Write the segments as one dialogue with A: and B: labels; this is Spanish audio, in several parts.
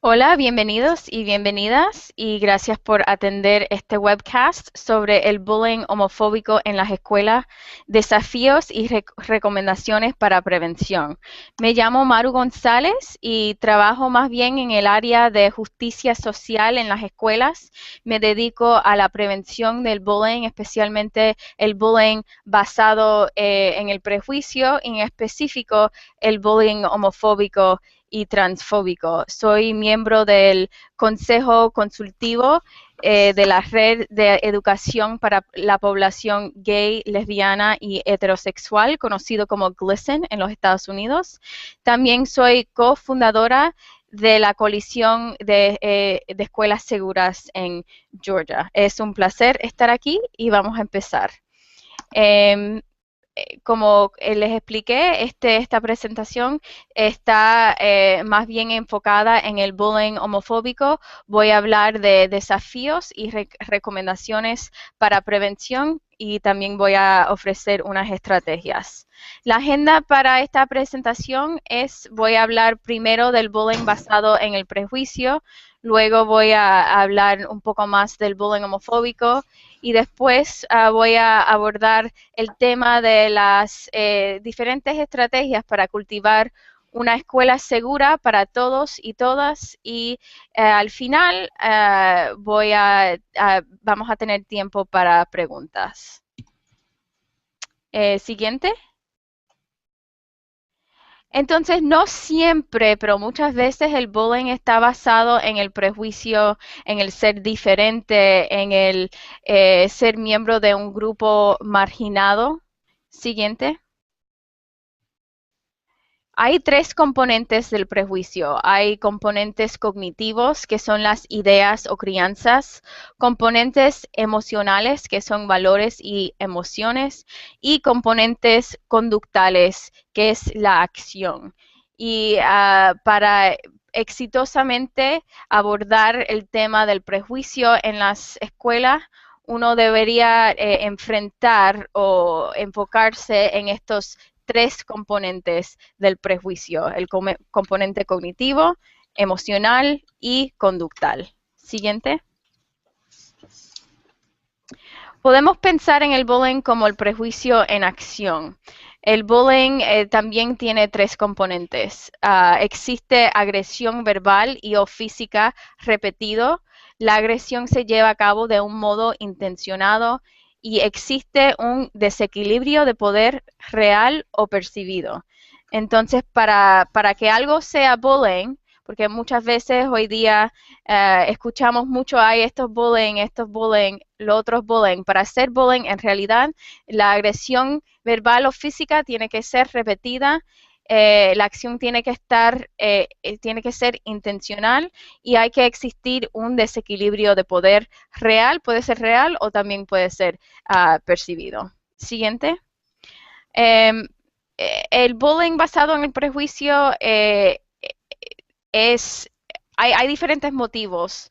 A: Hola, bienvenidos y bienvenidas y gracias por atender este webcast sobre el bullying homofóbico en las escuelas, desafíos y recomendaciones para prevención. Me llamo Maru González y trabajo más bien en el área de justicia social en las escuelas. Me dedico a la prevención del bullying, especialmente el bullying basado en el prejuicio y en específico el bullying homofóbico y transfóbico. Soy miembro del Consejo Consultivo de la Red de Educación para la Población Gay, Lesbiana y Heterosexual, conocido como GLSEN en los Estados Unidos. También soy cofundadora de la coalición de escuelas seguras en Georgia. Es un placer estar aquí y vamos a empezar. Eh, Como les expliqué, esta presentación está más bien enfocada en el bullying homofóbico. Voy a hablar de desafíos y recomendaciones para prevención y también voy a ofrecer unas estrategias. La agenda para esta presentación voy a hablar primero del bullying basado en el prejuicio, luego voy a hablar un poco más del bullying homofóbico y después voy a abordar el tema de las diferentes estrategias para cultivar una escuela segura para todos y todas y al final vamos a tener tiempo para preguntas. Siguiente. Entonces, no siempre, pero muchas veces el bullying está basado en el prejuicio, en el ser diferente, en el ser miembro de un grupo marginado. Siguiente. Hay tres componentes del prejuicio. Hay componentes cognitivos, que son las ideas o crianzas, componentes emocionales, que son valores y emociones, y componentes conductales, que es la acción. Y para exitosamente abordar el tema del prejuicio en las escuelas, uno debería enfrentar o enfocarse en estos tres componentes del prejuicio, el componente cognitivo, emocional y conductal. Siguiente. Podemos pensar en el bullying como el prejuicio en acción. El bullying también tiene tres componentes. Existe agresión verbal y o física repetido. La agresión se lleva a cabo de un modo intencionado y existe un desequilibrio de poder real o percibido. Entonces, para que algo sea bullying, porque muchas veces hoy día escuchamos mucho, hay estos bullying, los otros bullying. Para hacer bullying, en realidad, la agresión verbal o física tiene que ser repetida, la acción tiene que ser intencional y hay que existir un desequilibrio de poder real, puede ser real o también puede ser percibido. Siguiente. Eh, el bullying basado en el prejuicio es, hay diferentes motivos,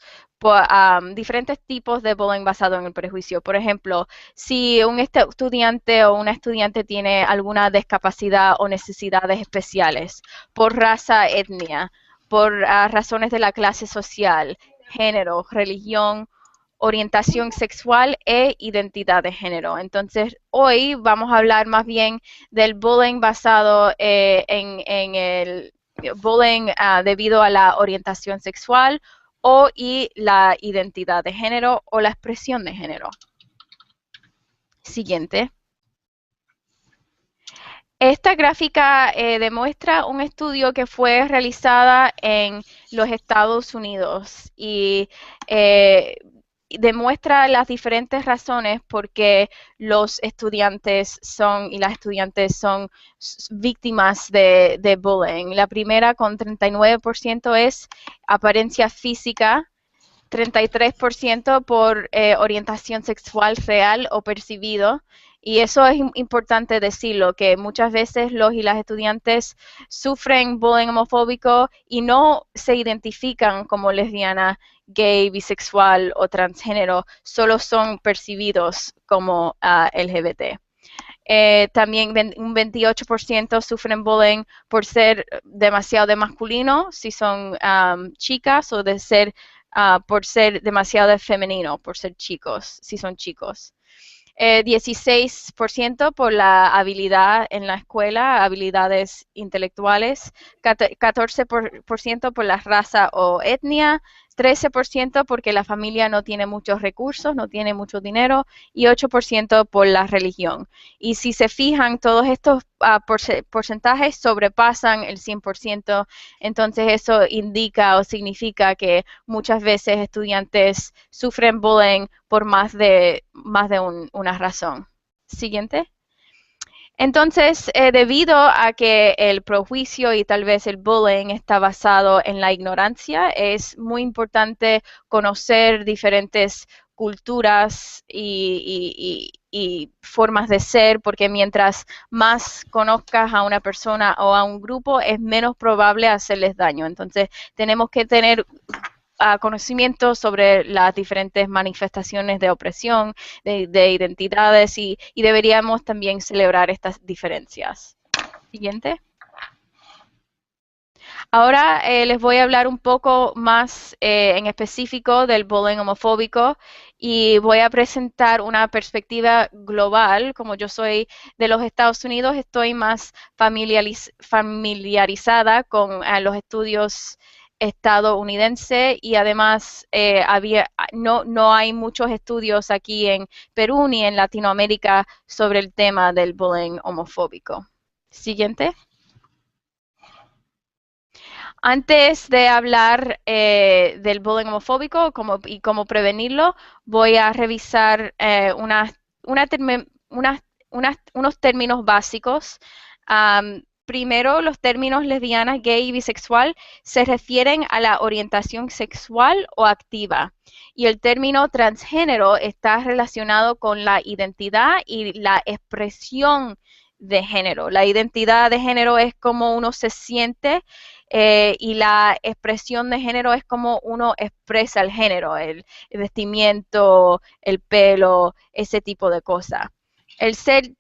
A: diferentes tipos de bullying basado en el prejuicio. Por ejemplo, si un estudiante o una estudiante tiene alguna discapacidad o necesidades especiales por raza, etnia, por razones de la clase social, género, religión, orientación sexual e identidad de género. Entonces, hoy vamos a hablar más bien del bullying basado en el bullying debido a la orientación sexual y la identidad de género o la expresión de género. Siguiente. Esta gráfica demuestra un estudio que fue realizada en los Estados Unidos y demuestra las diferentes razones por qué los estudiantes y las estudiantes son víctimas de bullying. La primera con 39% es apariencia física, 33% por orientación sexual real o percibido. Y eso es importante decirlo, que muchas veces los y las estudiantes sufren bullying homofóbico y no se identifican como lesbiana, gay, bisexual o transgénero, solo son percibidos como LGBT. También un 28% sufren bullying por ser demasiado de masculino, si son chicas, o de ser por ser demasiado de femenino, por ser chicos, si son chicos. 16% por la habilidad en la escuela, habilidades intelectuales, 14% por la raza o etnia, 13% porque la familia no tiene muchos recursos, no tiene mucho dinero, y 8% por la religión. Y si se fijan, todos estos porcentajes sobrepasan el 100%, entonces eso indica o significa que muchas veces estudiantes sufren bullying por más de una razón. Siguiente. Entonces, debido a que el prejuicio y tal vez el bullying está basado en la ignorancia, es muy importante conocer diferentes culturas y formas de ser, porque mientras más conozcas a una persona o a un grupo, es menos probable hacerles daño. Entonces, tenemos que tener conocimiento sobre las diferentes manifestaciones de opresión, de identidades, y deberíamos también celebrar estas diferencias. Siguiente. Ahora les voy a hablar un poco más en específico del bullying homofóbico, y voy a presentar una perspectiva global. Como yo soy de los Estados Unidos, estoy más familiarizada con los estudios estadounidenses, y además no hay muchos estudios aquí en Perú ni en Latinoamérica sobre el tema del bullying homofóbico. Siguiente. Antes de hablar del bullying homofóbico y cómo prevenirlo, voy a revisar unos términos básicos. Primero, los términos lesbiana, gay y bisexual se refieren a la orientación sexual o activa. Y el término transgénero está relacionado con la identidad y la expresión de género. La identidad de género es cómo uno se siente, y la expresión de género es como uno expresa el género, el vestimiento, el pelo, ese tipo de cosas. El ser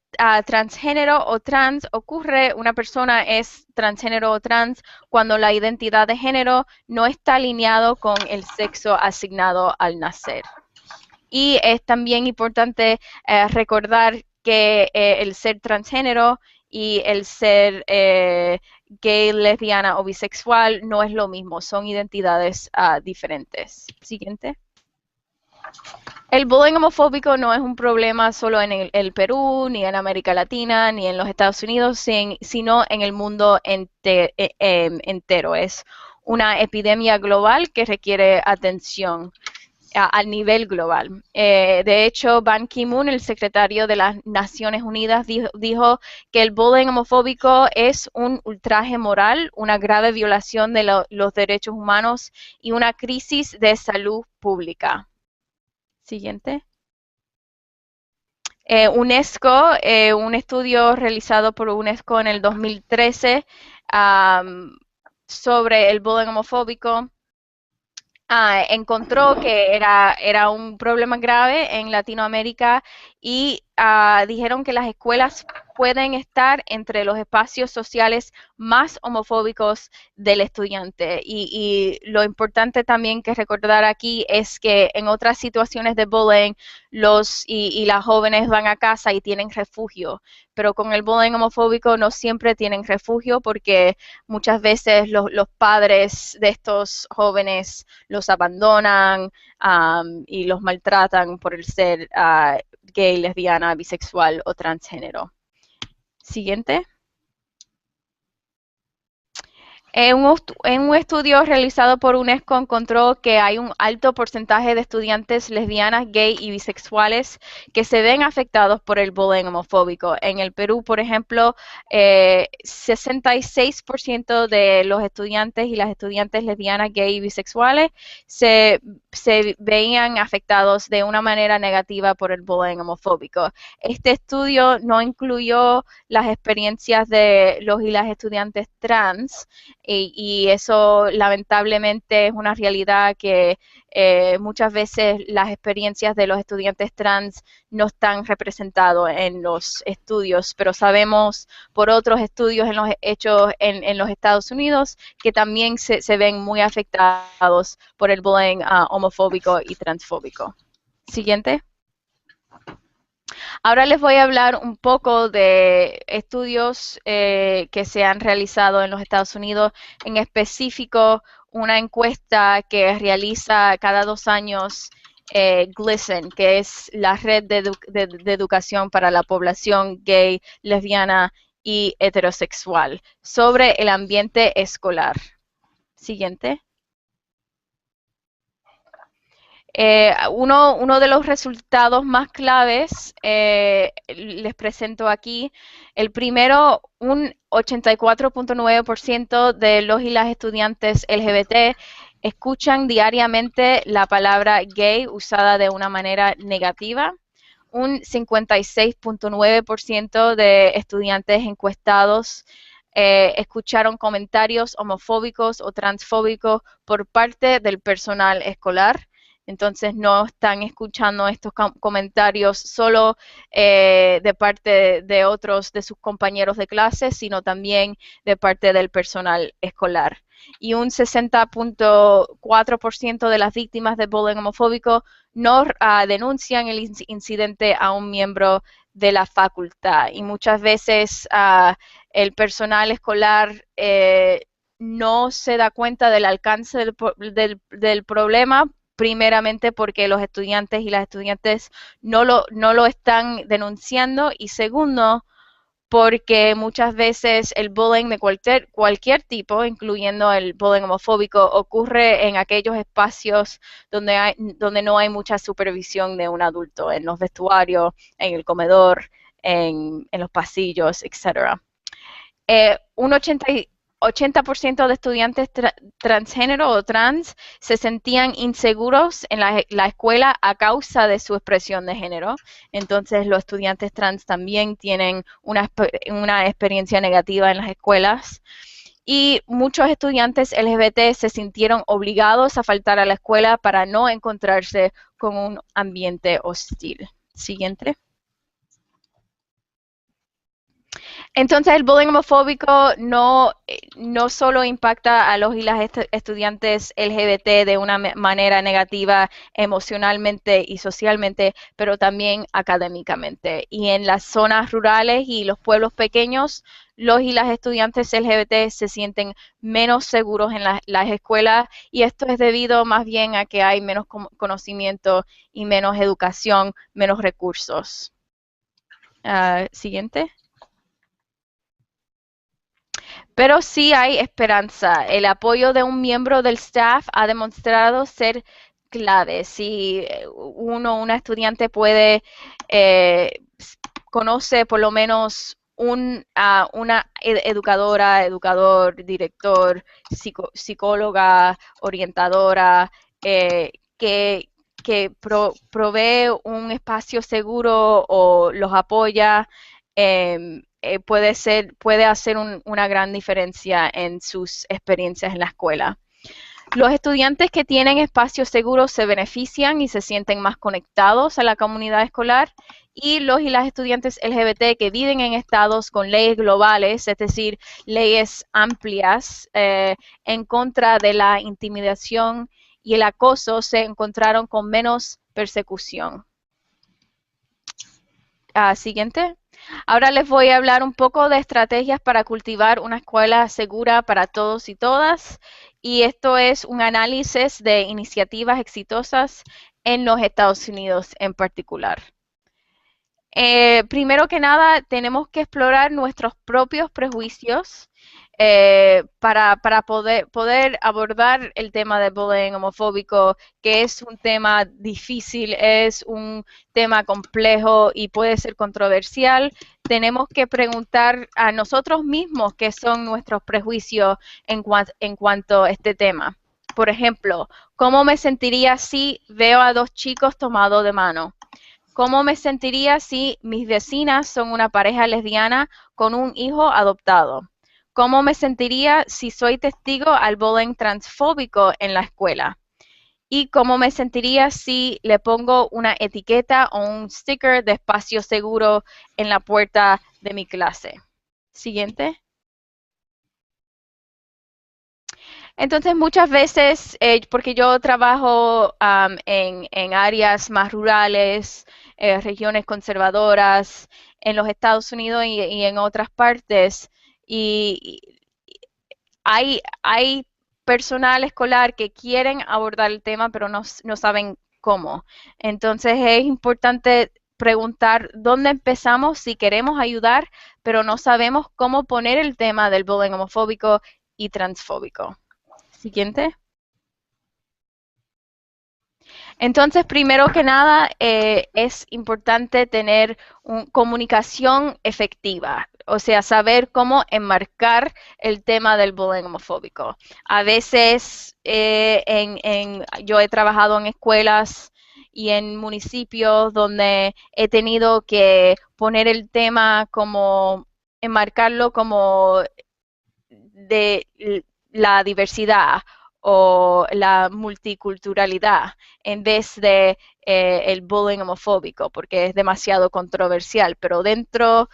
A: transgénero o trans ocurre, una persona es transgénero o trans cuando la identidad de género no está alineado con el sexo asignado al nacer. Y es también importante recordar que el ser transgénero y el ser gay, lesbiana o bisexual no es lo mismo, son identidades diferentes. Siguiente. El bullying homofóbico no es un problema solo en el Perú, ni en América Latina, ni en los Estados Unidos, sino en el mundo entero. Es una epidemia global que requiere atención al nivel global. De hecho, Ban Ki-moon, el secretario de las Naciones Unidas, dijo que el bullying homofóbico es un ultraje moral, una grave violación de los derechos humanos y una crisis de salud pública. Siguiente. UNESCO, un estudio realizado por UNESCO en el 2013 sobre el bullying homofóbico, encontró que era un problema grave en Latinoamérica, y dijeron que las escuelas pueden estar entre los espacios sociales más homofóbicos del estudiante. Y lo importante también que recordar aquí es que en otras situaciones de bullying, y las jóvenes van a casa y tienen refugio, pero con el bullying homofóbico no siempre tienen refugio, porque muchas veces los padres de estos jóvenes los abandonan y los maltratan por el ser gay, lesbiana, bisexual o transgénero. Siguiente. En un estudio realizado por UNESCO encontró que hay un alto porcentaje de estudiantes lesbianas, gay y bisexuales que se ven afectados por el bullying homofóbico. En el Perú, por ejemplo, 66% de los estudiantes y las estudiantes lesbianas, gay y bisexuales se veían afectados de una manera negativa por el bullying homofóbico. Este estudio no incluyó las experiencias de los y las estudiantes trans, y eso lamentablemente es una realidad que Muchas veces las experiencias de los estudiantes trans no están representados en los estudios, pero sabemos por otros estudios hechos en los Estados Unidos que también se ven muy afectados por el bullying homofóbico y transfóbico. Siguiente. Ahora les voy a hablar un poco de estudios que se han realizado en los Estados Unidos, en específico una encuesta que realiza cada 2 años GLSEN, que es la red de educación para la población gay, lesbiana y heterosexual, sobre el ambiente escolar. Siguiente. Uno de los resultados más claves les presento aquí. El primero, un 84.9% de los y las estudiantes LGBT escuchan diariamente la palabra gay usada de una manera negativa. Un 56.9% de estudiantes encuestados escucharon comentarios homofóbicos o transfóbicos por parte del personal escolar. Entonces no están escuchando estos comentarios solo de parte de otros de sus compañeros de clase, sino también de parte del personal escolar. Y un 60.4% de las víctimas de bullying homofóbico no denuncian el incidente a un miembro de la facultad. Y muchas veces el personal escolar no se da cuenta del alcance del problema, primeramente porque los estudiantes y las estudiantes no lo están denunciando, y segundo, porque muchas veces el bullying de cualquier tipo, incluyendo el bullying homofóbico, ocurre en aquellos espacios donde no hay mucha supervisión de un adulto, en los vestuarios, en el comedor, en los pasillos, etc. Un 80% de estudiantes transgénero o trans se sentían inseguros en la escuela a causa de su expresión de género. Entonces los estudiantes trans también tienen una experiencia negativa en las escuelas. Y muchos estudiantes LGBT se sintieron obligados a faltar a la escuela para no encontrarse con un ambiente hostil. Siguiente. Entonces el bullying homofóbico no solo impacta a los y las estudiantes LGBT de una manera negativa emocionalmente y socialmente, pero también académicamente. Y en las zonas rurales y los pueblos pequeños, los y las estudiantes LGBT se sienten menos seguros en las escuelas, y esto es debido más bien a que hay menos conocimiento y menos educación, menos recursos. Siguiente. Pero sí hay esperanza. El apoyo de un miembro del staff ha demostrado ser clave. Si una estudiante conoce por lo menos una educador, director, psicóloga, orientadora, que provee un espacio seguro o los apoya, puede hacer una gran diferencia en sus experiencias en la escuela. Los estudiantes que tienen espacios seguros se benefician y se sienten más conectados a la comunidad escolar, y los y las estudiantes LGBT que viven en estados con leyes globales, es decir, leyes amplias en contra de la intimidación y el acoso, se encontraron con menos persecución. Siguiente. Ahora les voy a hablar un poco de estrategias para cultivar una escuela segura para todos y todas, y esto es un análisis de iniciativas exitosas en los Estados Unidos en particular. Primero que nada, tenemos que explorar nuestros propios prejuicios para poder abordar el tema del bullying homofóbico, que es un tema difícil, es un tema complejo y puede ser controversial. Tenemos que preguntar a nosotros mismos qué son nuestros prejuicios en cuanto a este tema. Por ejemplo, ¿cómo me sentiría si veo a dos chicos tomados de mano? ¿Cómo me sentiría si mis vecinas son una pareja lesbiana con un hijo adoptado? ¿Cómo me sentiría si soy testigo al bullying transfóbico en la escuela? y cómo me sentiría si le pongo una etiqueta o un sticker de espacio seguro en la puerta de mi clase. Siguiente. Entonces, muchas veces, porque yo trabajo en áreas más rurales, regiones conservadoras, en los Estados Unidos y en otras partes, y hay personal escolar que quieren abordar el tema, pero no saben cómo. Entonces, es importante preguntar dónde empezamos si queremos ayudar, pero no sabemos cómo poner el tema del bullying homofóbico y transfóbico. Siguiente. Entonces, primero que nada, es importante tener comunicación efectiva, o sea, saber cómo enmarcar el tema del bullying homofóbico. A veces, yo he trabajado en escuelas y en municipios donde he tenido que poner el tema como, enmarcarlo como de la diversidad o la multiculturalidad en vez de el bullying homofóbico, porque es demasiado controversial, pero dentro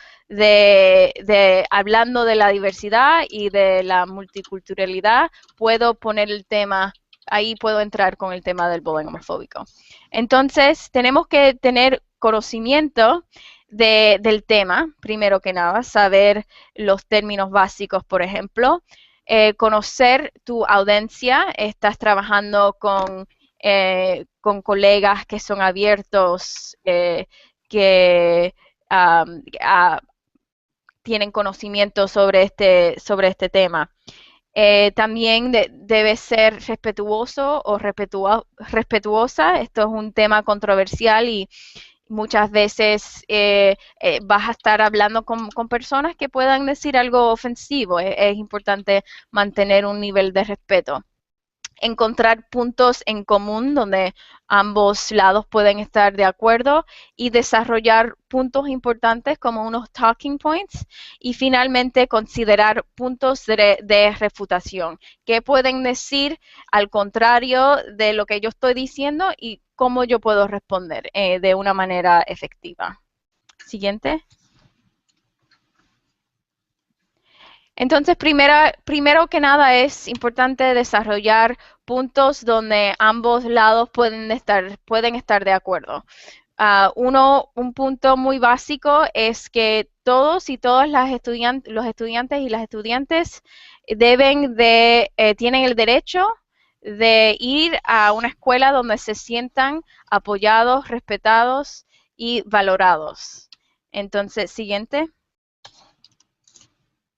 A: hablando de la diversidad y de la multiculturalidad, puedo poner el tema, ahí puedo entrar con el tema del bullying homofóbico. Entonces, tenemos que tener conocimiento del tema, primero que nada, saber los términos básicos, por ejemplo, conocer tu audiencia, estás trabajando con colegas que son abiertos, que tienen conocimiento sobre este tema. También debe ser respetuoso o respetuosa. Esto es un tema controversial y muchas veces vas a estar hablando con personas que puedan decir algo ofensivo. Es importante mantener un nivel de respeto. Encontrar puntos en común donde ambos lados pueden estar de acuerdo y desarrollar puntos importantes como unos talking points y finalmente considerar puntos de refutación. ¿Qué pueden decir al contrario de lo que yo estoy diciendo y cómo yo puedo responder de una manera efectiva? Siguiente. Entonces, primero que nada es importante desarrollar puntos donde ambos lados pueden estar de acuerdo. Un punto muy básico es que todos y todas los estudiantes y las estudiantes tienen el derecho de ir a una escuela donde se sientan apoyados, respetados y valorados. Entonces, siguiente.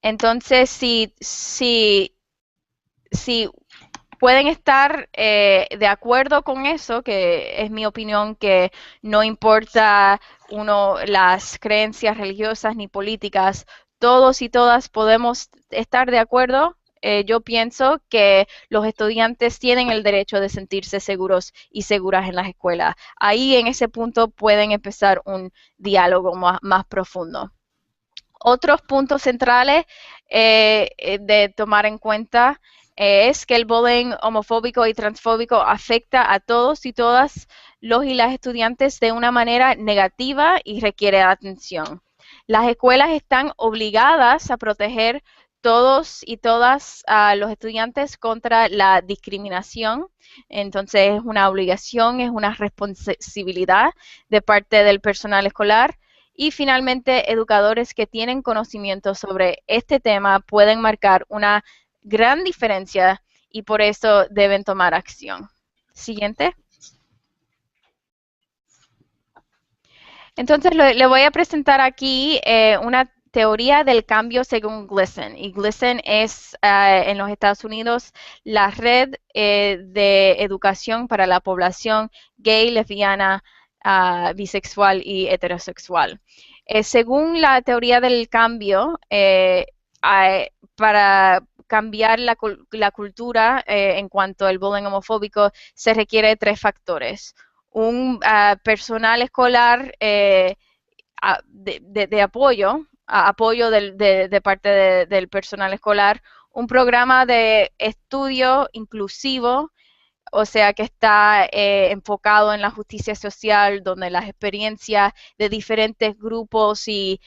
A: Entonces, si pueden estar de acuerdo con eso, que es mi opinión, que no importa las creencias religiosas ni políticas, todos y todas podemos estar de acuerdo. Yo pienso que los estudiantes tienen el derecho de sentirse seguros y seguras en las escuelas. Ahí en ese punto pueden empezar un diálogo más profundo. Otros puntos centrales de tomar en cuenta es que el bullying homofóbico y transfóbico afecta a todos y todas los y las estudiantes de una manera negativa y requiere atención. Las escuelas están obligadas a proteger todos y todas a los estudiantes contra la discriminación. Entonces es una obligación, es una responsabilidad de parte del personal escolar. Y finalmente, educadores que tienen conocimiento sobre este tema pueden marcar una gran diferencia y por eso deben tomar acción. Siguiente. Entonces, le voy a presentar aquí una teoría del cambio según GLSEN. Y GLSEN es en los Estados Unidos la red de educación para la población gay, lesbiana, bisexual y heterosexual. Según la teoría del cambio, para cambiar la cultura en cuanto al bullying homofóbico se requiere de 3 factores. Un personal escolar de apoyo, apoyo de parte del personal escolar, un programa de estudio inclusivo, o sea que está enfocado en la justicia social, donde las experiencias de diferentes grupos y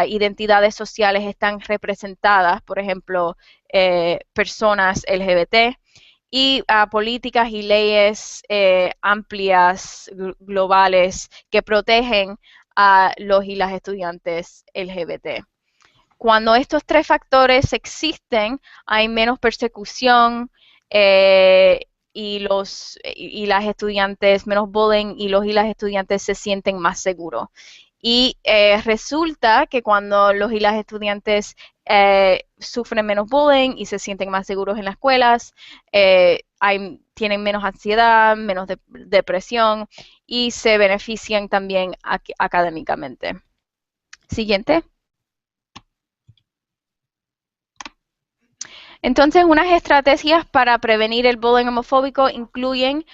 A: identidades sociales están representadas, por ejemplo, personas LGBT, y políticas y leyes amplias, globales, que protegen a los y las estudiantes LGBT. Cuando estos tres factores existen, hay menos persecución y las estudiantes, menos bullying, y los y las estudiantes se sienten más seguros. Y resulta que cuando los y las estudiantes sufren menos bullying y se sienten más seguros en las escuelas, tienen menos ansiedad, menos depresión y se benefician también académicamente. Siguiente. Entonces, unas estrategias para prevenir el bullying homofóbico incluyen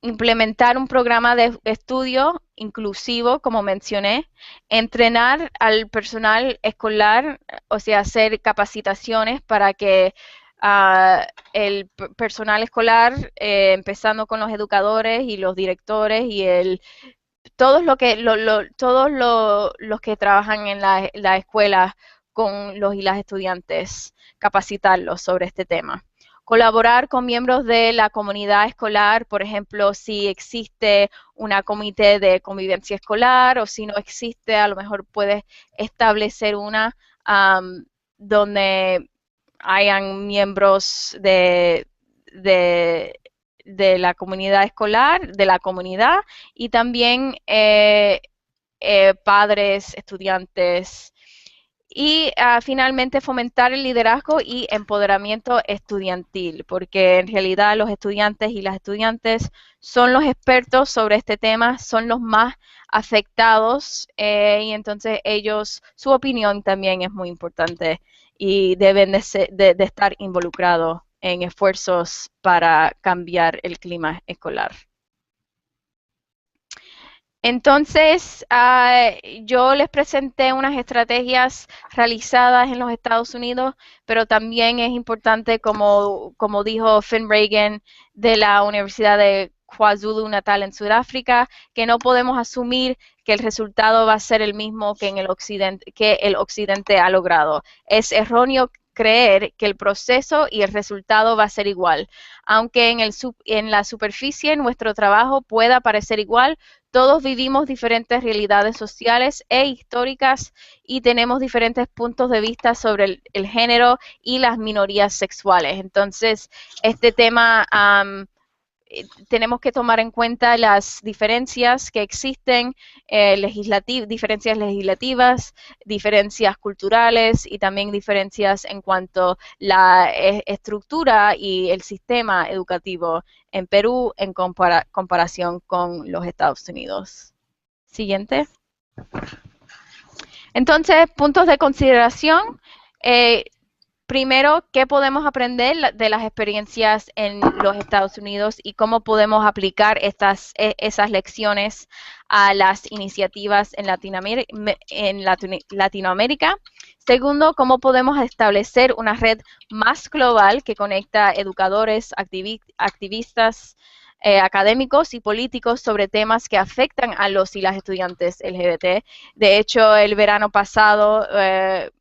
A: implementar un programa de estudio inclusivo, como mencioné, entrenar al personal escolar, o sea, hacer capacitaciones para que el personal escolar, empezando con los educadores y los directores y todos los que trabajan en la escuela con los y las estudiantes, capacitarlos sobre este tema. Colaborar con miembros de la comunidad escolar, por ejemplo, si existe una comité de convivencia escolar o si no existe, a lo mejor puedes establecer una donde hayan miembros de la comunidad escolar, de la comunidad, y también padres, estudiantes, y finalmente fomentar el liderazgo y empoderamiento estudiantil, porque en realidad los estudiantes y las estudiantes son los expertos sobre este tema, son los más afectados, y entonces su opinión también es muy importante y deben de estar involucrados en esfuerzos para cambiar el clima escolar. Entonces, yo les presenté unas estrategias realizadas en los Estados Unidos, pero también es importante, como dijo Finn Reagan de la Universidad de KwaZulu-Natal en Sudáfrica, que no podemos asumir que el resultado va a ser el mismo que el Occidente ha logrado. Es erróneo creer que el proceso y el resultado va a ser igual. Aunque en la superficie nuestro trabajo pueda parecer igual, todos vivimos diferentes realidades sociales e históricas y tenemos diferentes puntos de vista sobre el género y las minorías sexuales. Entonces, este tema tenemos que tomar en cuenta las diferencias que existen, diferencias legislativas, diferencias culturales y también diferencias en cuanto a la estructura y el sistema educativo en Perú en comparación con los Estados Unidos. Siguiente. Entonces, puntos de consideración. Primero, ¿qué podemos aprender de las experiencias en los Estados Unidos y cómo podemos aplicar esas lecciones a las iniciativas en Latinoamérica? Segundo, ¿cómo podemos establecer una red más global que conecta educadores, activistas, académicos y políticos sobre temas que afectan a los y las estudiantes LGBT? De hecho, el verano pasado,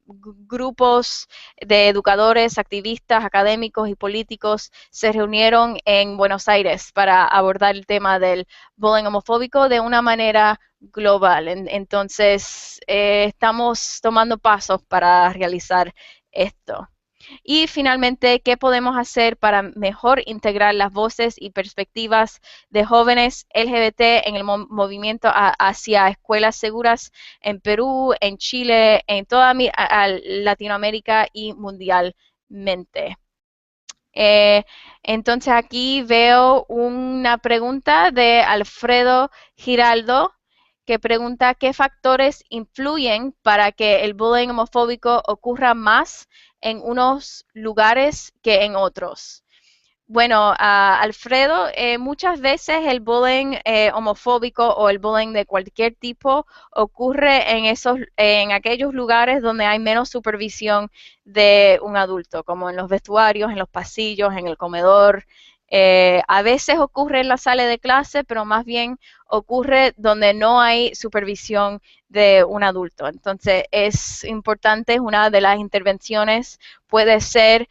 A: grupos de educadores, activistas, académicos y políticos se reunieron en Buenos Aires para abordar el tema del bullying homofóbico de una manera global. Entonces, estamos tomando pasos para realizar esto. Y finalmente, ¿qué podemos hacer para mejor integrar las voces y perspectivas de jóvenes LGBT en el movimiento hacia escuelas seguras en Perú, en Chile, en toda Latinoamérica y mundialmente? Entonces aquí veo una pregunta de Alfredo Giraldo que pregunta qué factores influyen para que el bullying homofóbico ocurra más en unos lugares que en otros. Bueno, Alfredo, muchas veces el bullying homofóbico o el bullying de cualquier tipo ocurre en aquellos lugares donde hay menos supervisión de un adulto, como en los vestuarios, en los pasillos, en el comedor, A veces ocurre en la sala de clase, pero más bien ocurre donde no hay supervisión de un adulto. Entonces, es importante, una de las intervenciones puede ser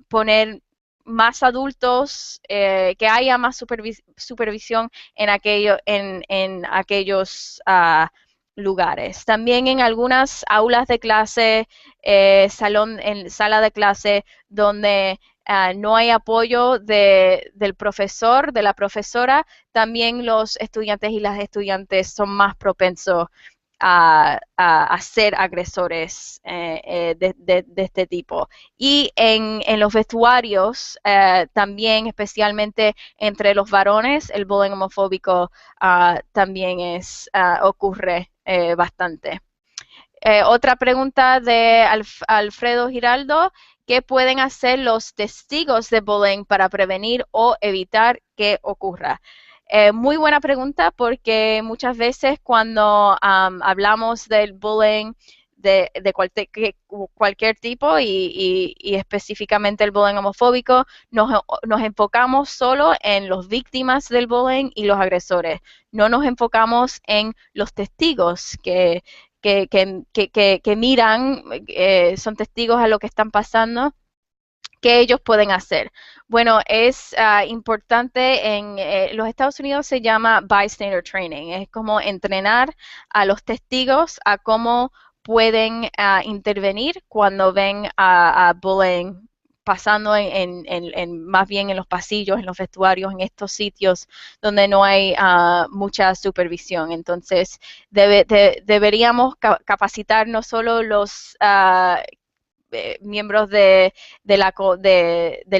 A: poner más adultos, que haya más supervisión en, en aquellos lugares. También en algunas aulas de clase, en sala de clase, donde no hay apoyo del profesor, de la profesora, también los estudiantes y las estudiantes son más propensos a ser agresores de este tipo. Y en los vestuarios, también, especialmente entre los varones, el bullying homofóbico también ocurre bastante. Otra pregunta de Alfredo Giraldo: ¿qué pueden hacer los testigos de bullying para prevenir o evitar que ocurra? Muy buena pregunta, porque muchas veces cuando hablamos del bullying de cualquier tipo y específicamente el bullying homofóbico, nos enfocamos solo en las víctimas del bullying y los agresores. No nos enfocamos en los testigos que miran, son testigos a lo que están pasando. ¿Qué ellos pueden hacer? Bueno, es importante, en los Estados Unidos se llama bystander training, es como entrenar a los testigos a cómo pueden intervenir cuando ven a bullying pasando más bien en los pasillos, en los vestuarios, en estos sitios donde no hay mucha supervisión. Entonces, deberíamos capacitar no solo los miembros del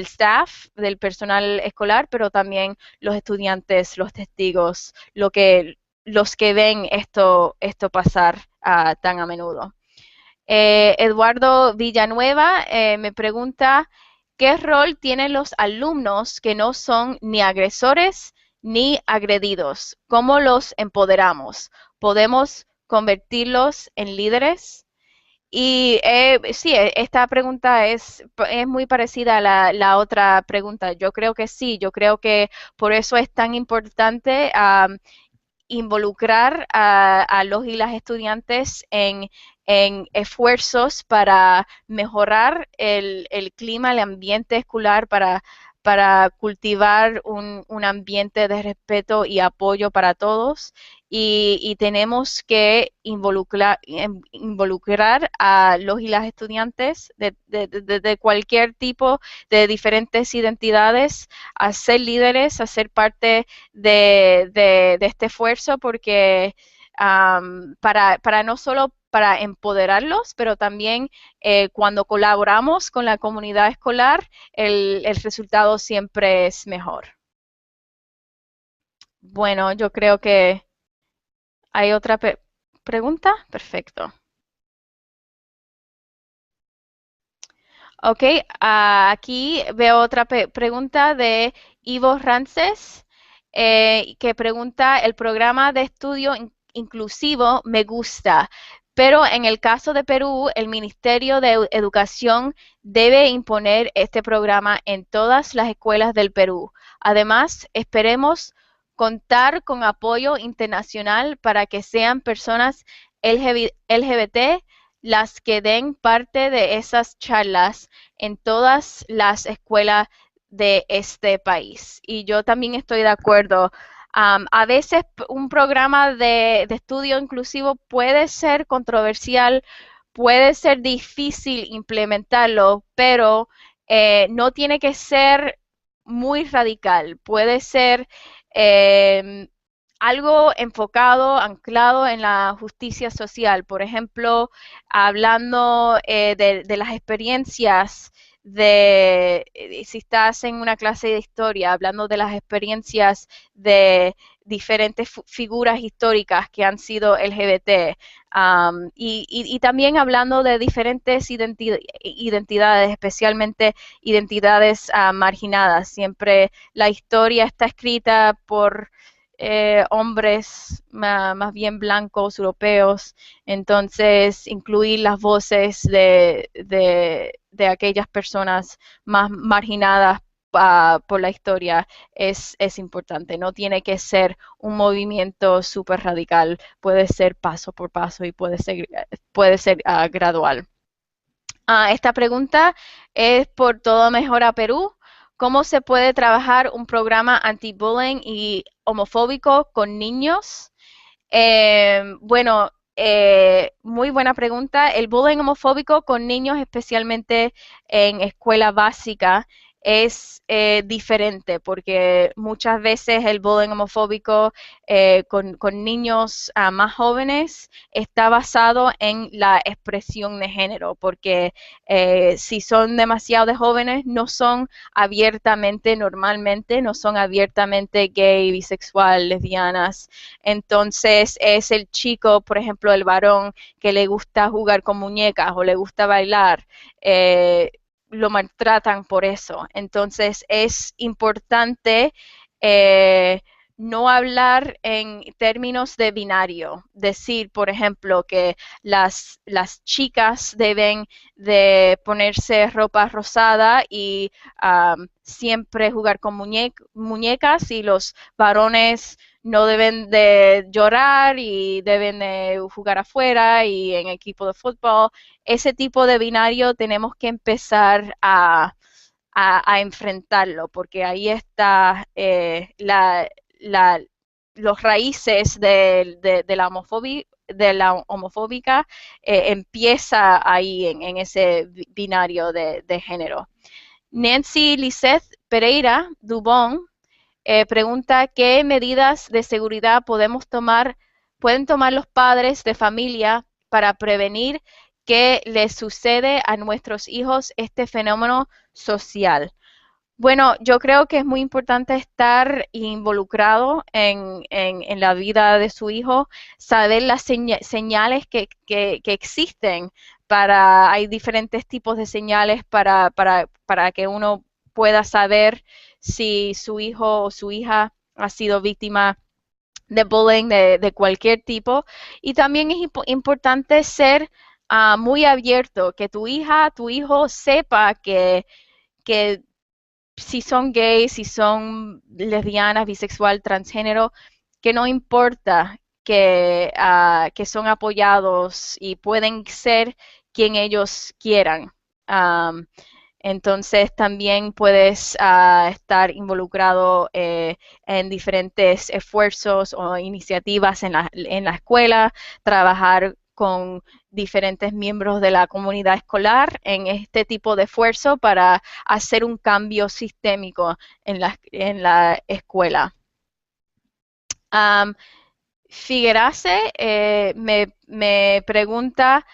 A: staff, del personal escolar, pero también los estudiantes, los testigos, los que ven esto pasar tan a menudo. Eduardo Villanueva me pregunta: ¿qué rol tienen los alumnos que no son ni agresores ni agredidos? ¿Cómo los empoderamos? ¿Podemos convertirlos en líderes? Y sí, esta pregunta es muy parecida a la otra pregunta. Yo creo que sí, yo creo que por eso es tan importante involucrar a los y las estudiantes en esfuerzos para mejorar el clima, el ambiente escolar, para cultivar un ambiente de respeto y apoyo para todos. Y tenemos que involucrar a los y las estudiantes de cualquier tipo, de diferentes identidades, a ser líderes, a ser parte de este esfuerzo, porque para no solo para empoderarlos, pero también cuando colaboramos con la comunidad escolar, el resultado siempre es mejor. Bueno, yo creo que hay otra pregunta. Perfecto. Ok, aquí veo otra pregunta de Ivo Rances, que pregunta: el programa de estudio inclusivo me gusta, pero en el caso de Perú, el Ministerio de Educación debe imponer este programa en todas las escuelas del Perú. Además, esperemos contar con apoyo internacional para que sean personas LGBT las que den parte de esas charlas en todas las escuelas de este país. Y yo también estoy de acuerdo. A veces un programa de estudio inclusivo puede ser controversial, puede ser difícil implementarlo, pero no tiene que ser muy radical. Puede ser algo enfocado, anclado en la justicia social. Por ejemplo, hablando de las experiencias si estás en una clase de historia, hablando de las experiencias de diferentes figuras históricas que han sido LGBT, y también hablando de diferentes identidades, especialmente identidades marginadas. Siempre la historia está escrita por hombres más bien blancos, europeos. Entonces, incluir las voces de aquellas personas más marginadas por la historia es importante. No tiene que ser un movimiento súper radical, puede ser paso por paso y puede ser gradual. Esta pregunta es por Todo Mejora Perú. ¿Cómo se puede trabajar un programa anti-bullying y homofóbico con niños? Bueno, muy buena pregunta. El bullying homofóbico con niños, especialmente en escuela básica, es diferente porque muchas veces el bullying homofóbico con niños más jóvenes está basado en la expresión de género, porque si son demasiado jóvenes no son abiertamente, normalmente, no son abiertamente gay, bisexual, lesbianas. Entonces es el chico, por ejemplo, el varón que le gusta jugar con muñecas o le gusta bailar, lo maltratan por eso. Entonces es importante no hablar en términos de binario. Decir, por ejemplo, que las chicas deben de ponerse ropa rosada y siempre jugar con muñecas y los varones no deben de llorar y deben de jugar afuera y en equipo de fútbol. Ese tipo de binario tenemos que empezar a enfrentarlo, porque ahí está los raíces de la homofóbica empieza ahí en ese binario de género. Nancy Liseth Pereira Dubón pregunta qué medidas de seguridad pueden tomar los padres de familia para prevenir que les sucede a nuestros hijos este fenómeno social. Bueno, yo creo que es muy importante estar involucrado en la vida de su hijo, saber las señales que existen hay diferentes tipos de señales para que uno pueda saber si su hijo o su hija ha sido víctima de bullying de cualquier tipo. Y también es importante ser muy abierto, que tu hija, tu hijo sepa que si son gays, si son lesbianas, bisexual, transgénero, que no importa que son apoyados y pueden ser quien ellos quieran. Um, entonces también puedes estar involucrado en diferentes esfuerzos o iniciativas en la escuela, trabajar con diferentes miembros de la comunidad escolar en este tipo de esfuerzo para hacer un cambio sistémico en la escuela. Figuerase me pregunta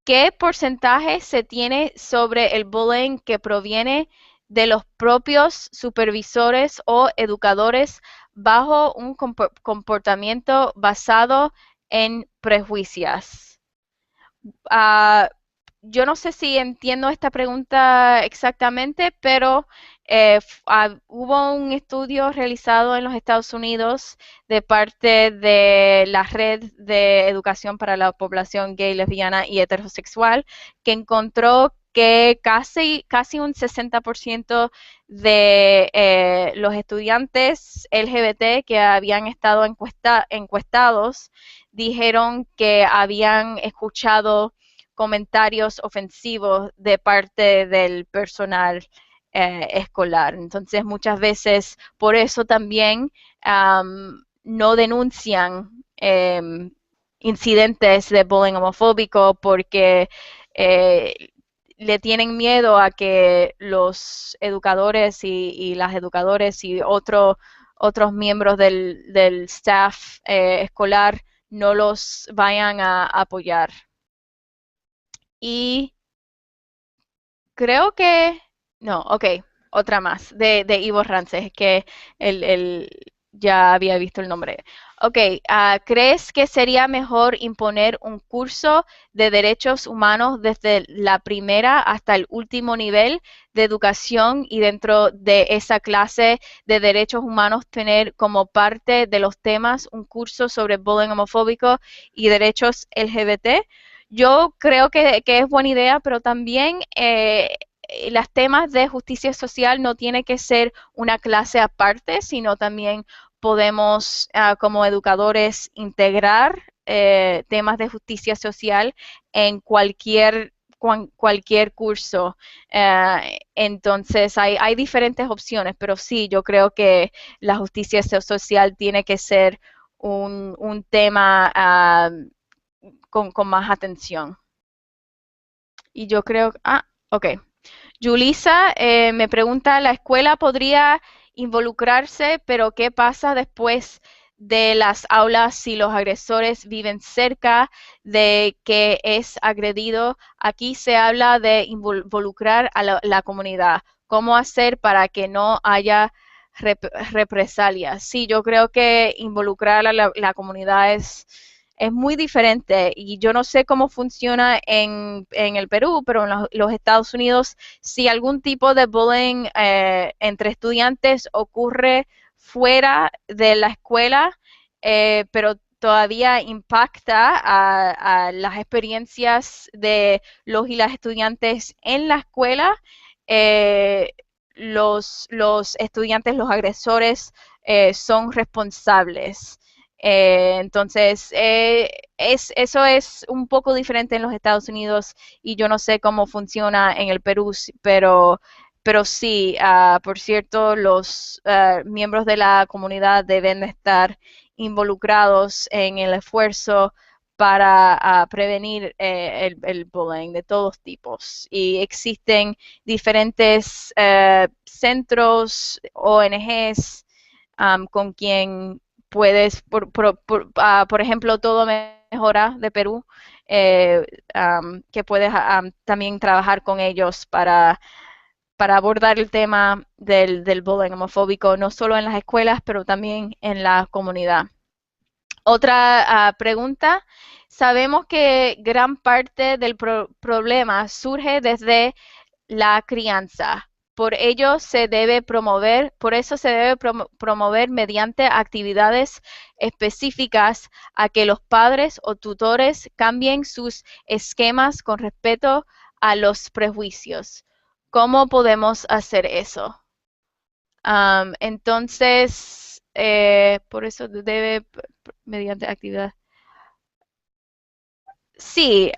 A: ¿qué porcentaje se tiene sobre el bullying que proviene de los propios supervisores o educadores bajo un comportamiento basado en prejuicios? Yo no sé si entiendo esta pregunta exactamente, pero hubo un estudio realizado en los Estados Unidos de parte de la Red de Educación para la Población Gay, Lesbiana y Heterosexual, que encontró que casi un 60% de los estudiantes LGBT que habían estado encuestados dijeron que habían escuchado comentarios ofensivos de parte del personal escolar. Entonces, muchas veces por eso también no denuncian incidentes de bullying homofóbico porque le tienen miedo a que los educadores y las educadoras y otros miembros del staff escolar no los vayan a apoyar. Y creo que, no, ok, otra más, de Ivo Rances, que ya había visto el nombre. Ok, ¿crees que sería mejor imponer un curso de derechos humanos desde la primera hasta el último nivel de educación y dentro de esa clase de derechos humanos tener como parte de los temas un curso sobre bullying homofóbico y derechos LGBT? Yo creo que es buena idea, pero también los temas de justicia social no tiene que ser una clase aparte, sino también podemos, como educadores, integrar temas de justicia social en cualquier curso. Entonces, hay diferentes opciones, pero sí, yo creo que la justicia social tiene que ser un tema con más atención. Y yo creo, ok. Julissa me pregunta, ¿la escuela podría involucrarse, pero qué pasa después de las aulas si los agresores viven cerca de que es agredido? Aquí se habla de involucrar a la comunidad. ¿Cómo hacer para que no haya represalias? Sí, yo creo que involucrar a la comunidad es muy diferente y yo no sé cómo funciona en el Perú, pero en los Estados Unidos, si algún tipo de bullying entre estudiantes ocurre fuera de la escuela, pero todavía impacta a las experiencias de los y las estudiantes en la escuela, los estudiantes, los agresores, son responsables. Entonces, eso es un poco diferente en los Estados Unidos y yo no sé cómo funciona en el Perú, pero sí, por cierto, los miembros de la comunidad deben estar involucrados en el esfuerzo para prevenir el bullying de todos tipos. Y existen diferentes centros, ONGs, con quien puedes, por ejemplo, Todo Mejora de Perú, eh, que puedes también trabajar con ellos para abordar el tema del bullying homofóbico, no solo en las escuelas, pero también en la comunidad. Otra pregunta. Sabemos que gran parte del problema surge desde la crianza. Por eso se debe promover mediante actividades específicas a que los padres o tutores cambien sus esquemas con respecto a los prejuicios. ¿Cómo podemos hacer eso? Entonces, por eso debe mediante actividad. Sí,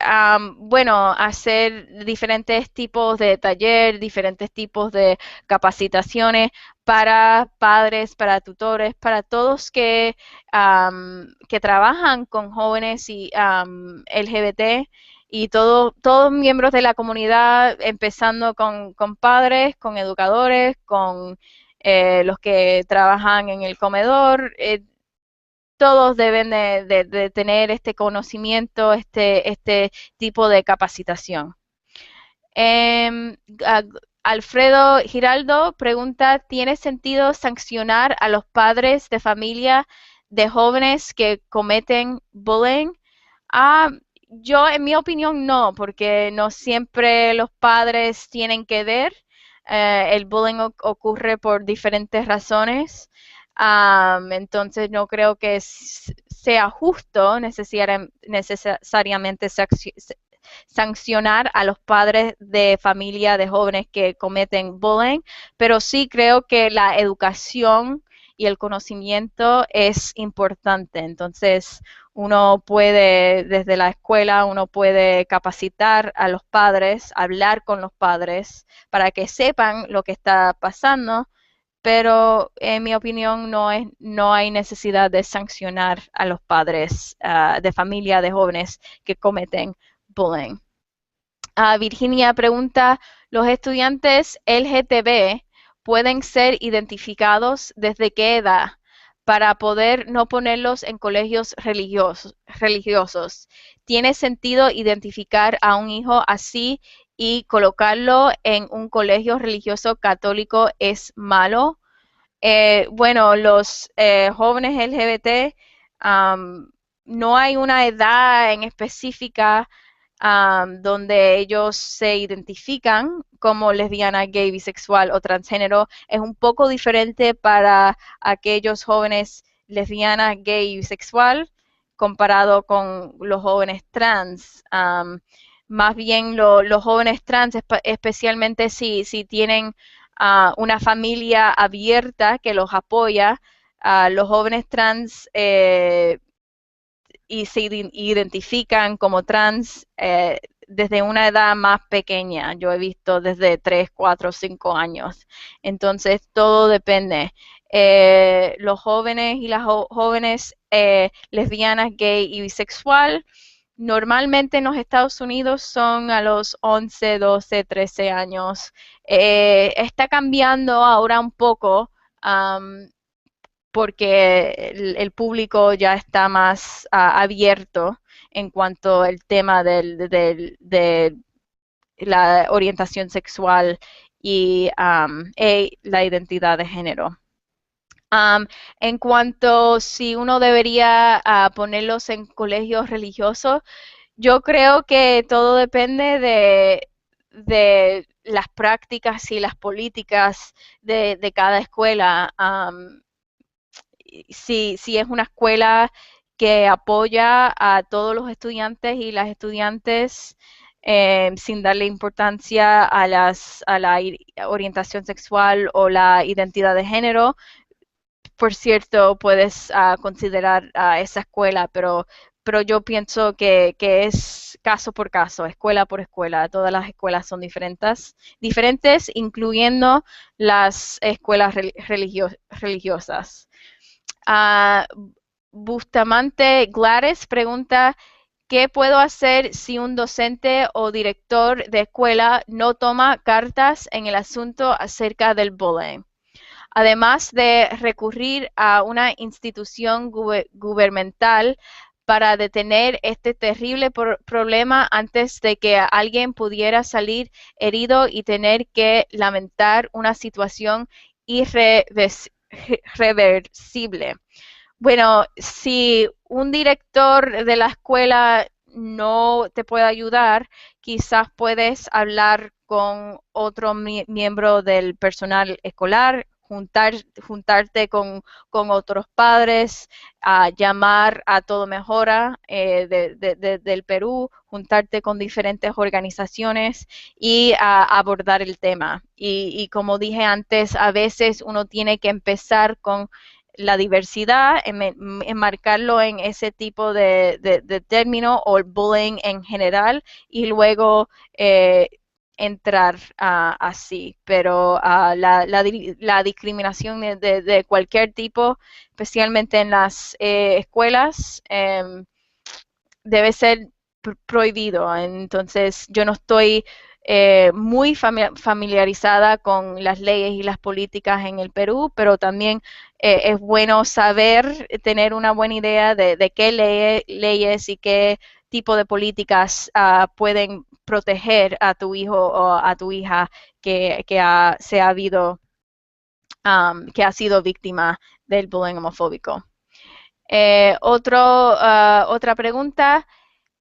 A: bueno, hacer diferentes tipos de taller, diferentes tipos de capacitaciones para padres, para tutores, para todos que trabajan con jóvenes y LGBT y todos miembros de la comunidad, empezando con padres, con educadores, con los que trabajan en el comedor. Todos deben de tener este conocimiento, este tipo de capacitación. Eh, Alfredo Giraldo pregunta, ¿tiene sentido sancionar a los padres de familia de jóvenes que cometen bullying? Ah, yo, en mi opinión, no, porque no siempre los padres tienen que ver. El bullying ocurre por diferentes razones. Entonces, no creo que sea justo necesariamente sancionar a los padres de familia de jóvenes que cometen bullying, pero sí creo que la educación y el conocimiento es importante. Entonces, uno puede, desde la escuela, uno puede capacitar a los padres, hablar con los padres para que sepan lo que está pasando, pero en mi opinión no hay necesidad de sancionar a los padres de familia de jóvenes que cometen bullying. Virginia pregunta, ¿los estudiantes LGTB pueden ser identificados desde qué edad para poder no ponerlos en colegios religiosos? ¿Tiene sentido identificar a un hijo así y colocarlo en un colegio religioso católico es malo? Bueno, los jóvenes LGBT, no hay una edad en específica donde ellos se identifican como lesbiana, gay, bisexual o transgénero. Es un poco diferente para aquellos jóvenes lesbianas, gay y bisexual comparado con los jóvenes trans. más bien los jóvenes trans, especialmente si tienen una familia abierta que los apoya, los jóvenes trans y se identifican como trans desde una edad más pequeña. Yo he visto desde 3, 4, 5 años. Entonces, todo depende. Los jóvenes y las jóvenes lesbianas, gay y bisexual, normalmente en los Estados Unidos son a los 11, 12, 13 años. Está cambiando ahora un poco. Um, porque el público ya está más abierto en cuanto al tema de la orientación sexual y la identidad de género. Um, en cuanto si uno debería ponerlos en colegios religiosos, yo creo que todo depende de las prácticas y las políticas de cada escuela. Si es una escuela que apoya a todos los estudiantes y las estudiantes sin darle importancia a la orientación sexual o la identidad de género, por cierto, puedes considerar esa escuela, pero yo pienso que es caso por caso, escuela por escuela. Todas las escuelas son diferentes, incluyendo las escuelas religiosas. Uh, Bustamante Gladys pregunta, ¿qué puedo hacer si un docente o director de escuela no toma cartas en el asunto acerca del bullying? Además de recurrir a una institución gubernamental para detener este terrible problema antes de que alguien pudiera salir herido y tener que lamentar una situación irreversible. Bueno, si un director de la escuela no te puede ayudar, quizás puedes hablar con otro miembro del personal escolar, juntarte con otros padres, llamar a Todo Mejora del Perú, juntarte con diferentes organizaciones y abordar el tema. Y como dije antes, a veces uno tiene que empezar con la diversidad, enmarcarlo en ese tipo de término o el bullying en general y luego entrar así. Pero la discriminación de cualquier tipo, especialmente en las escuelas, debe ser prohibido. Entonces, yo no estoy muy familiarizada con las leyes y las políticas en el Perú, pero también es bueno saber, tener una buena idea de qué leyes y qué tipo de políticas pueden proteger a tu hijo o a tu hija que ha sido víctima del bullying homofóbico. Otra pregunta.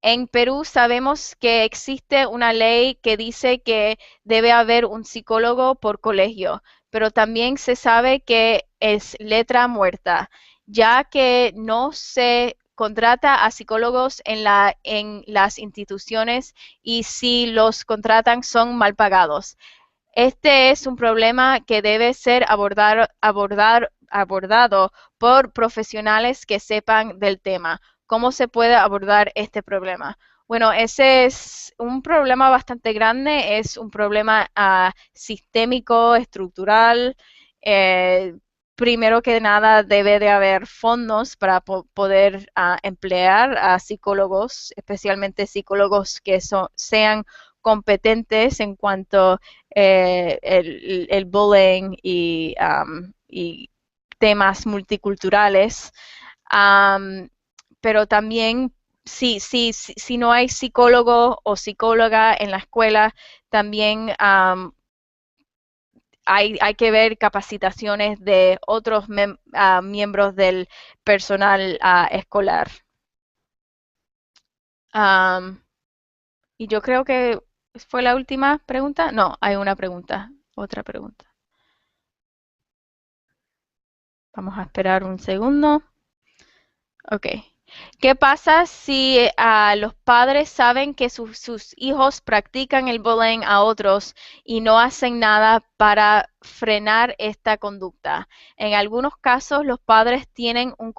A: En Perú sabemos que existe una ley que dice que debe haber un psicólogo por colegio, pero también se sabe que es letra muerta, ya que no se contrata a psicólogos en las instituciones y si los contratan son mal pagados. Este es un problema que debe ser abordado por profesionales que sepan del tema. ¿Cómo se puede abordar este problema? Bueno, ese es un problema bastante grande, es un problema sistémico, estructural. Eh, Primero que nada, debe de haber fondos para poder emplear a psicólogos, especialmente psicólogos que sean competentes en cuanto el bullying y temas multiculturales. Um, pero también si no hay psicólogo o psicóloga en la escuela, también hay que ver capacitaciones de otros miembros del personal escolar. Um, y yo creo que fue la última pregunta. No, hay una pregunta, otra pregunta. Vamos a esperar un segundo. Ok. ¿Qué pasa si los padres saben que sus hijos practican el bullying a otros y no hacen nada para frenar esta conducta? En algunos casos, los padres tienen un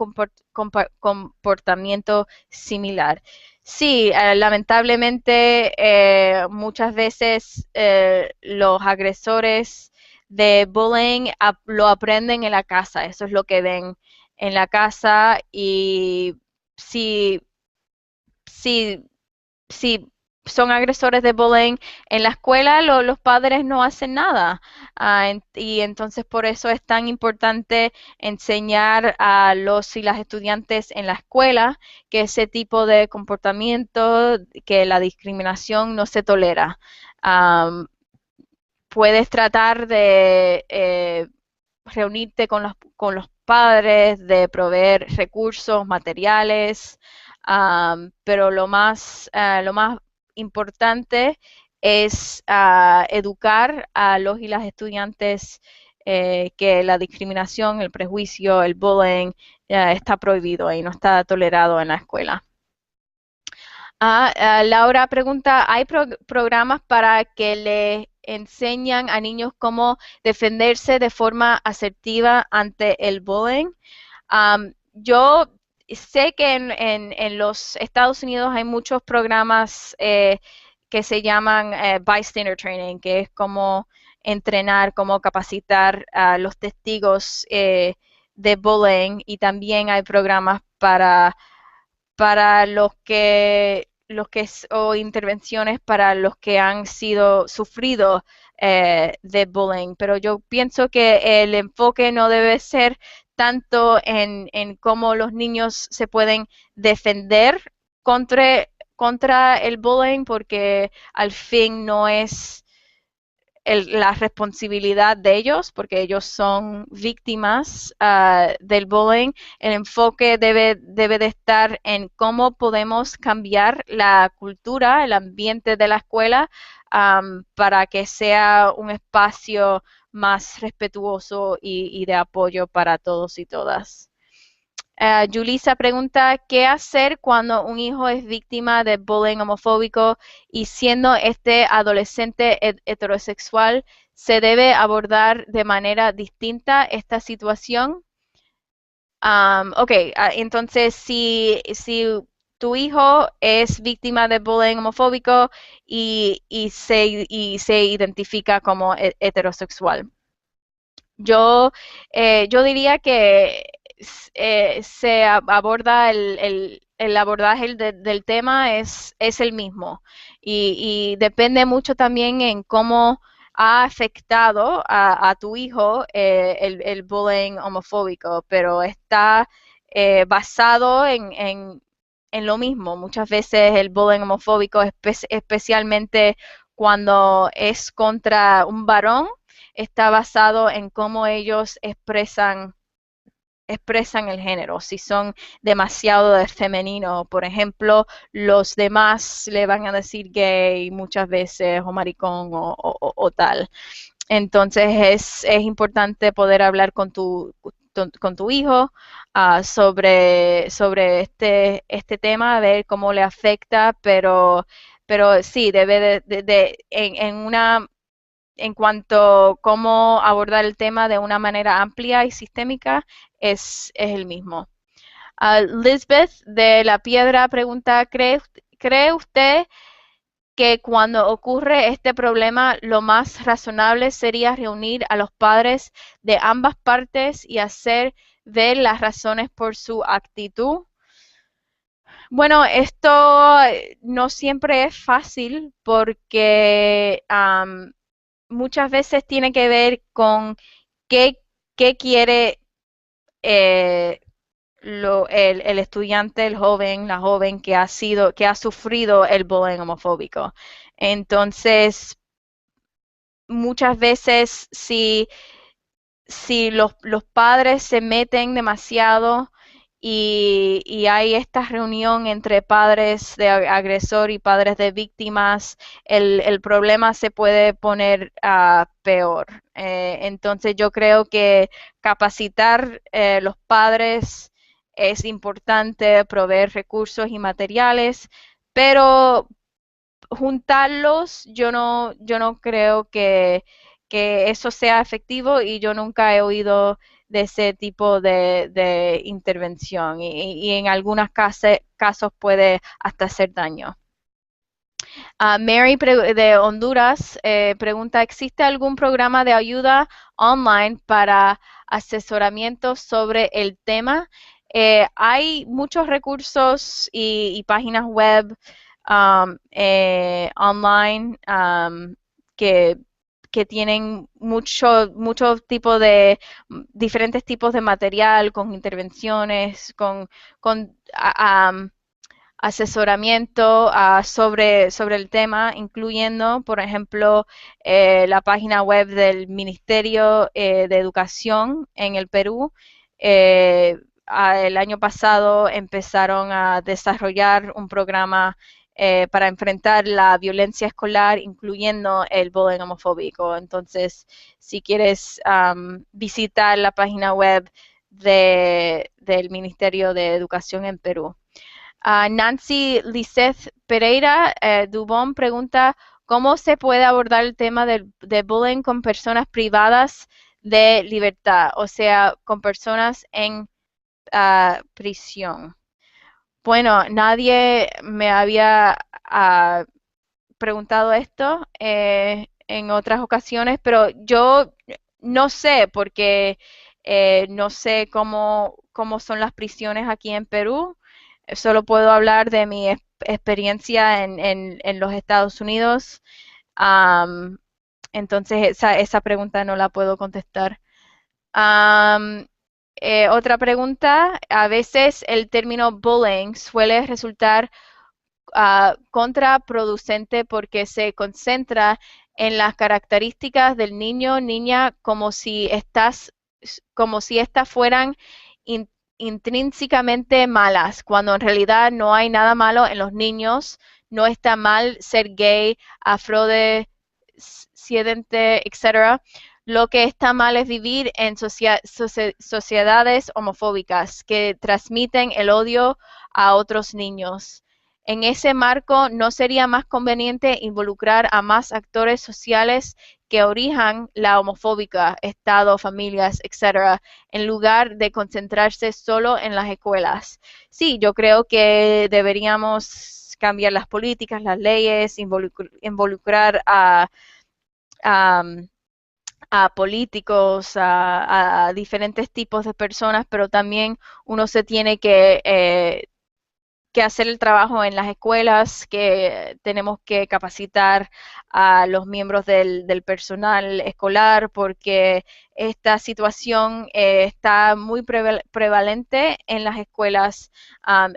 A: comportamiento similar. Sí, lamentablemente muchas veces los agresores de bullying lo aprenden en la casa, eso es lo que ven en la casa y si, si, si son agresores de bullying en la escuela, los padres no hacen nada. Y entonces por eso es tan importante enseñar a los y las estudiantes en la escuela que ese tipo de comportamiento, que la discriminación no se tolera. Um, Puedes tratar de reunirte con los padres, de proveer recursos, materiales, pero lo más importante es educar a los y las estudiantes que la discriminación, el prejuicio, el bullying está prohibido y no está tolerado en la escuela. Laura pregunta, ¿hay programas para que le enseñan a niños cómo defenderse de forma asertiva ante el bullying? Yo sé que en los Estados Unidos hay muchos programas que se llaman bystander training, que es como entrenar, como capacitar a los testigos de bullying, y también hay programas para o intervenciones para los que han sufrido de bullying, pero yo pienso que el enfoque no debe ser tanto en cómo los niños se pueden defender contra el bullying, porque al fin no es la responsabilidad de ellos, porque ellos son víctimas del bullying. El enfoque debe de estar en cómo podemos cambiar la cultura, el ambiente de la escuela, para que sea un espacio más respetuoso y de apoyo para todos y todas. Julissa pregunta, ¿qué hacer cuando un hijo es víctima de bullying homofóbico y siendo este adolescente heterosexual, se debe abordar de manera distinta esta situación? Ok, entonces si tu hijo es víctima de bullying homofóbico y se identifica como heterosexual. Yo diría que se aborda el abordaje del tema es el mismo y depende mucho también en cómo ha afectado a tu hijo el bullying homofóbico, pero está basado en lo mismo. Muchas veces el bullying homofóbico, especialmente cuando es contra un varón, está basado en cómo ellos expresan el género. Si son demasiado de femenino, por ejemplo, los demás le van a decir gay muchas veces o maricón o tal. Entonces es importante poder hablar con tu hijo sobre este tema, ver cómo le afecta, pero sí, debe en cuanto a cómo abordar el tema de una manera amplia y sistémica, es el mismo. Lisbeth de La Piedra pregunta, ¿cree usted que cuando ocurre este problema lo más razonable sería reunir a los padres de ambas partes y hacer ver las razones por su actitud? Bueno, esto no siempre es fácil porque muchas veces tiene que ver con qué, qué quiere eh, el estudiante, el joven, la joven que ha sufrido el bullying homofóbico. Entonces, muchas veces si los padres se meten demasiado y hay esta reunión entre padres de agresor y padres de víctimas, el problema se puede poner peor. Entonces yo creo que capacitar los padres es importante proveer recursos y materiales, pero juntarlos, yo no creo que eso sea efectivo y yo nunca he oído de ese tipo de intervención y en algunos casos puede hasta hacer daño. Mary de Honduras pregunta, ¿existe algún programa de ayuda online para asesoramiento sobre el tema? Hay muchos recursos y páginas web online que, que tienen mucho diferentes tipos de material, con intervenciones, con asesoramiento sobre el tema, incluyendo, por ejemplo, la página web del Ministerio de Educación en el Perú. El año pasado empezaron a desarrollar un programa para enfrentar la violencia escolar, incluyendo el bullying homofóbico. Entonces, si quieres visitar la página web del Ministerio de Educación en Perú. Nancy Liseth Pereira Dubón pregunta, ¿cómo se puede abordar el tema de bullying con personas privadas de libertad? O sea, con personas en prisión. Bueno, nadie me había preguntado esto en otras ocasiones, pero yo no sé, porque no sé cómo son las prisiones aquí en Perú. Solo puedo hablar de mi experiencia en los Estados Unidos. Am, entonces, esa pregunta no la puedo contestar. Am, Otra pregunta, a veces el término bullying suele resultar contraproducente porque se concentra en las características del niño, niña, como si estas fueran in, intrínsecamente malas, cuando en realidad no hay nada malo en los niños, no está mal ser gay, afrodescendiente, etcétera. Lo que está mal es vivir en sociedades homofóbicas que transmiten el odio a otros niños. En ese marco, ¿no sería más conveniente involucrar a más actores sociales que orijan la homofóbica, Estado, familias, etcétera, en lugar de concentrarse solo en las escuelas? Sí, yo creo que deberíamos cambiar las políticas, las leyes, involucrar a, a políticos, a diferentes tipos de personas, pero también uno se tiene que hacer el trabajo en las escuelas, que tenemos que capacitar a los miembros del personal escolar, porque esta situación está muy prevalente en las escuelas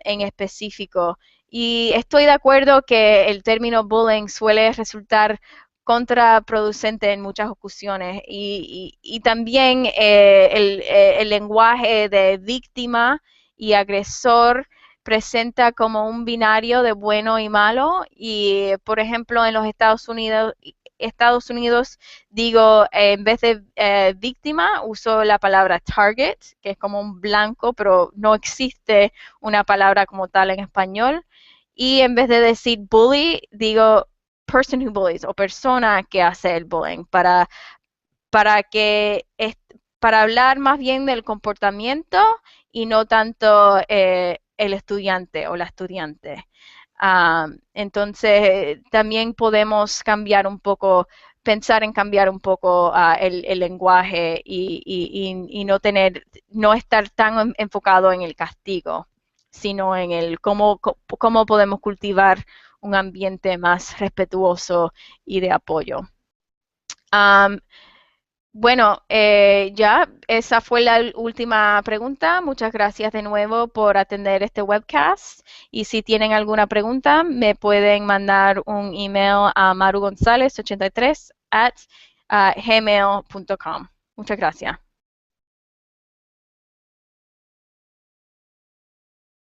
A: en específico. Y estoy de acuerdo que el término bullying suele resultar contraproducente en muchas ocasiones y también el lenguaje de víctima y agresor presenta como un binario de bueno y malo y por ejemplo en los Estados Unidos digo en vez de víctima uso la palabra target, que es como un blanco, pero no existe una palabra como tal en español, y en vez de decir bully digo person who bullies o persona que hace el bullying para que para hablar más bien del comportamiento y no tanto el estudiante o la estudiante. Entonces, también podemos cambiar un poco, pensar en cambiar un poco el lenguaje y no estar tan enfocado en el castigo, sino en el cómo podemos cultivar un ambiente más respetuoso y de apoyo. Um, bueno, ya esa fue la última pregunta. Muchas gracias de nuevo por atender este webcast. Y si tienen alguna pregunta, me pueden mandar un email a marugonzalez83@gmail.com. Muchas gracias.